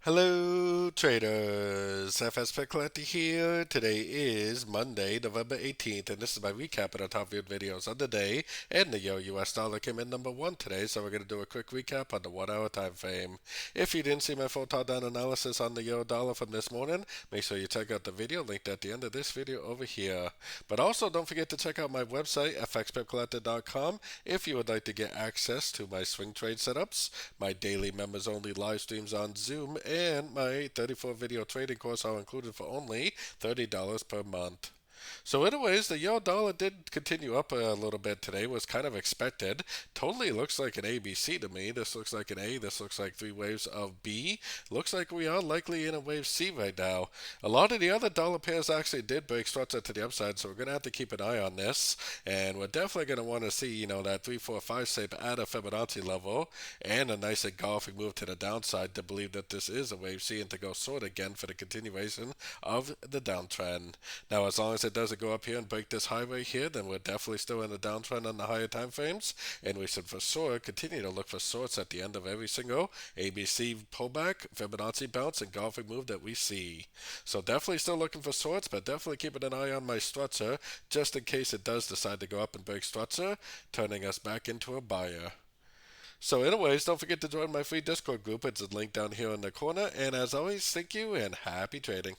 Hello, traders. FX Pip Collector here. Today is Monday, November 18th, and this is my recap of the top viewed videos of the day. And the US dollar came in number one today, so we're going to do a quick recap on the 1 hour time frame. If you didn't see my full top down analysis on the euro dollar from this morning, make sure you check out the video linked at the end of this video over here. But also, don't forget to check out my website, fxpipcollector.com, if you would like to get access to my swing trade setups, my daily members only live streams on Zoom, and my 34 video trading course are included for only $30 per month. So anyways, the euro dollar did continue up a little bit today, was kind of expected. Totally looks like an ABC to me. This looks like an A, this looks like three waves of B. Looks like we are likely in a wave C right now. A lot of the other dollar pairs actually did break structure to the upside, so we're going to have to keep an eye on this. And we're definitely going to want to see, that 3, 4, 5 shape at a Fibonacci level and a nice engulfing move to the downside to believe that this is a wave C and to go short again for the continuation of the downtrend. Now, as long as it doesn't go up here and break this high right here, then we're definitely still in a downtrend on the higher time frames, and we should for sure continue to look for shorts at the end of every single ABC pullback, Fibonacci bounce, and golfing move that we see. So definitely still looking for shorts, but definitely keeping an eye on my structure just in case it does decide to go up and break structure, turning us back into a buyer. So anyways, don't forget to join my free Discord group. It's a link down here in the corner. And as always, thank you and happy trading.